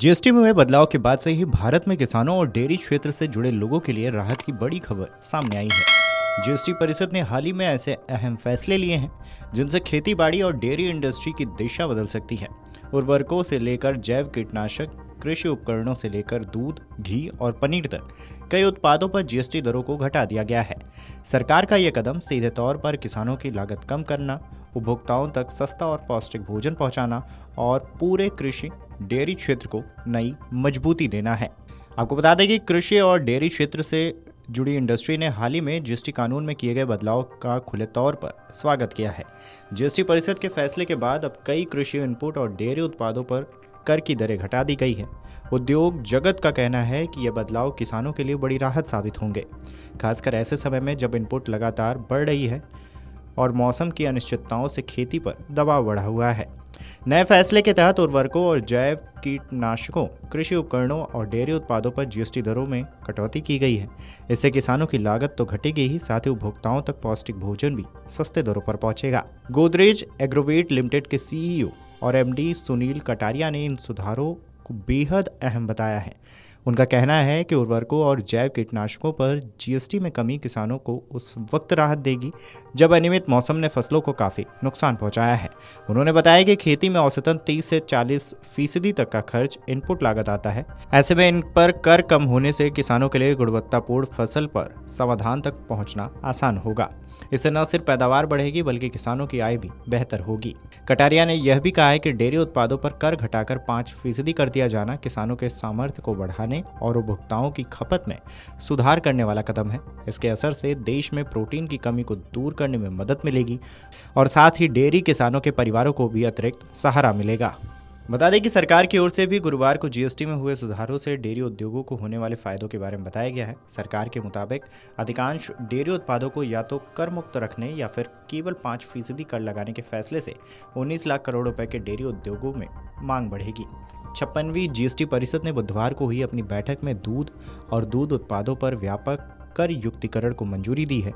GST में हुए बदलाव के बाद से ही भारत में किसानों और डेयरी क्षेत्र से जुड़े लोगों के लिए राहत की बड़ी खबर सामने आई है। जीएसटी परिषद ने हाल ही में ऐसे अहम फैसले लिए हैं जिनसे खेती बाड़ी और डेयरी इंडस्ट्री की दिशा बदल सकती है। उर्वरकों से लेकर जैव कीटनाशक, कृषि उपकरणों से लेकर दूध, घी और पनीर तक कई उत्पादों पर जीएसटी दरों को घटा दिया गया है। सरकार का यह कदम सीधे तौर पर किसानों की लागत कम करना, उपभोक्ताओं तक सस्ता और पौष्टिक भोजन पहुंचाना और पूरे कृषि डेयरी क्षेत्र को नई मजबूती देना है। आपको बता दें कि कृषि और डेयरी क्षेत्र से जुड़ी इंडस्ट्री ने हाल ही में जीएसटी कानून में किए गए बदलाव का खुले तौर पर स्वागत किया है। जीएसटी परिषद के फैसले के बाद अब कई कृषि इनपुट और डेयरी उत्पादों पर कर की दरें घटा दी गई है। उद्योग जगत का कहना है कि यह बदलाव किसानों के लिए बड़ी राहत साबित होंगे, खासकर ऐसे समय में जब इनपुट लगातार बढ़ रही है और मौसम की अनिश्चितताओं से खेती पर दबाव बढ़ा हुआ है। नए फैसले के तहत उर्वरकों और जैव कीटनाशकों, कृषि उपकरणों और डेयरी उत्पादों पर जीएसटी दरों में कटौती की गई है। इससे किसानों की लागत तो घटेगी ही, साथ ही उपभोक्ताओं तक पौष्टिक भोजन भी सस्ते दरों पर पहुंचेगा। गोदरेज एग्रोवेट लिमिटेड के सीईओ और एमडी सुनील कटारिया ने इन सुधारों को बेहद अहम बताया है। उनका कहना है कि उर्वरकों और जैव कीटनाशकों पर जीएसटी में कमी किसानों को उस वक्त राहत देगी जब अनियमित मौसम ने फसलों को काफ़ी नुकसान पहुंचाया है। उन्होंने बताया कि खेती में औसतन 30 से 40% तक का खर्च इनपुट लागत आता है। ऐसे में इन पर कर कम होने से किसानों के लिए गुणवत्तापूर्ण फसल पर समाधान तक पहुंचना आसान होगा। इससे न सिर्फ पैदावार बढ़ेगी बल्कि किसानों की आय भी बेहतर होगी। कटारिया ने यह भी कहा है कि डेयरी उत्पादों पर कर घटाकर 5% कर दिया जाना किसानों के सामर्थ्य को बढ़ाने और उपभोक्ताओं की खपत में सुधार करने वाला कदम है। इसके असर से देश में प्रोटीन की कमी को दूर करने में मदद मिलेगी और साथ ही डेयरी किसानों के परिवारों को भी अतिरिक्त सहारा मिलेगा। बता दें कि सरकार की ओर से भी गुरुवार को जीएसटी में हुए सुधारों से डेयरी उद्योगों को होने वाले फायदों के बारे में बताया गया है। सरकार के मुताबिक अधिकांश डेयरी उत्पादों को या तो कर मुक्त रखने या फिर केवल 5% कर लगाने के फैसले से 19 लाख करोड़ रुपए के डेयरी उद्योगों में मांग बढ़ेगी। 56वीं जीएसटी परिषद ने बुधवार को हुई अपनी बैठक में दूध और दूध उत्पादों पर व्यापक कर युक्तिकरण को मंजूरी दी है।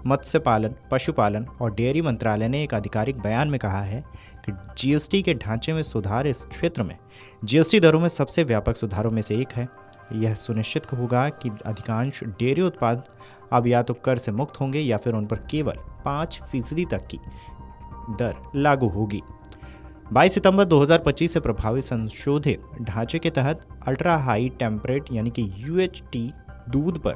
मत्स्य पालन, पशुपालन और डेयरी मंत्रालय ने एक आधिकारिक बयान में कहा है कि जीएसटी के ढांचे में सुधार इस क्षेत्र में जीएसटी दरों में सबसे व्यापक सुधारों में से एक है। यह सुनिश्चित होगा कि अधिकांश डेयरी उत्पाद अब या तो कर से मुक्त होंगे या फिर उन पर केवल 5% तक की दर लागू होगी। 22 सितंबर 2025 से प्रभावित संशोधित ढांचे के तहत अल्ट्रा हाई टेम्परेट यानी कि यूएचटी दूध पर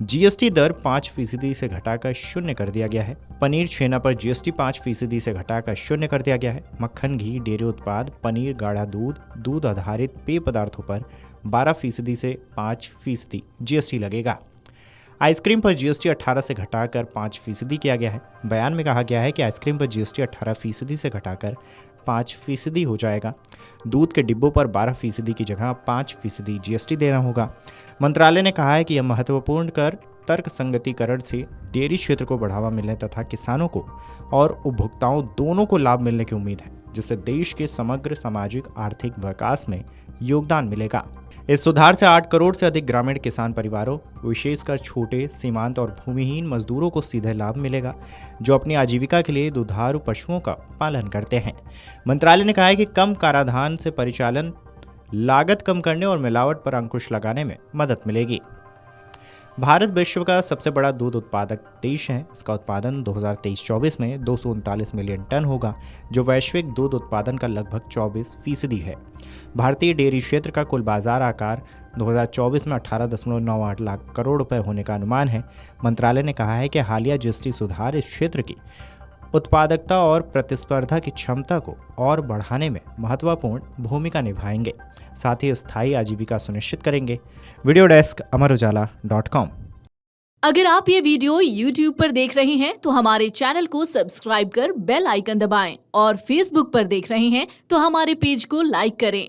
जीएसटी दर 5% से घटाकर 0 कर दिया गया है। पनीर छेना पर जीएसटी 5% से घटाकर 0 कर दिया गया है। मक्खन, घी, डेयरी उत्पाद, पनीर, गाढ़ा दूध, दूध आधारित पेय पदार्थों पर 12% से 5% जीएसटी लगेगा। आइसक्रीम पर जीएसटी 18 से घटाकर 5% किया गया है। बयान में कहा गया है कि आइसक्रीम पर जीएसटी 18% से घटाकर 5% हो जाएगा। दूध के डिब्बों पर 12% की जगह 5% जीएसटी देना होगा। मंत्रालय ने कहा है कि यह महत्वपूर्ण कर तर्क संगतिकरण से डेयरी क्षेत्र को बढ़ावा मिलने तथा किसानों को और उपभोक्ताओं दोनों को लाभ मिलने की उम्मीद है, जिससे देश के समग्र सामाजिक आर्थिक विकास में योगदान मिलेगा। इस सुधार से 8 करोड़ से अधिक ग्रामीण किसान परिवारों, विशेषकर छोटे, सीमांत और भूमिहीन मजदूरों को सीधे लाभ मिलेगा, जो अपनी आजीविका के लिए दुधारू पशुओं का पालन करते हैं। मंत्रालय ने कहा है कि कम कराधान से परिचालन लागत कम करने और मिलावट पर अंकुश लगाने में मदद मिलेगी। भारत विश्व का सबसे बड़ा दूध उत्पादक देश है। इसका उत्पादन 2023-24 में 239 मिलियन टन होगा, जो वैश्विक दूध उत्पादन का लगभग 24% है। भारतीय डेयरी क्षेत्र का कुल बाजार आकार 2024 में 18.98 लाख करोड़ रुपए होने का अनुमान है। मंत्रालय ने कहा है कि हालिया जीएसटी सुधार इस क्षेत्र की उत्पादकता और प्रतिस्पर्धा की क्षमता को और बढ़ाने में महत्वपूर्ण भूमिका निभाएंगे, साथ ही स्थायी आजीविका सुनिश्चित करेंगे। Video desk amarujala.com। अगर आप ये वीडियो YouTube पर देख रहे हैं तो हमारे चैनल को सब्सक्राइब कर बेल आइकन दबाएं और Facebook पर देख रहे हैं तो हमारे पेज को लाइक करें।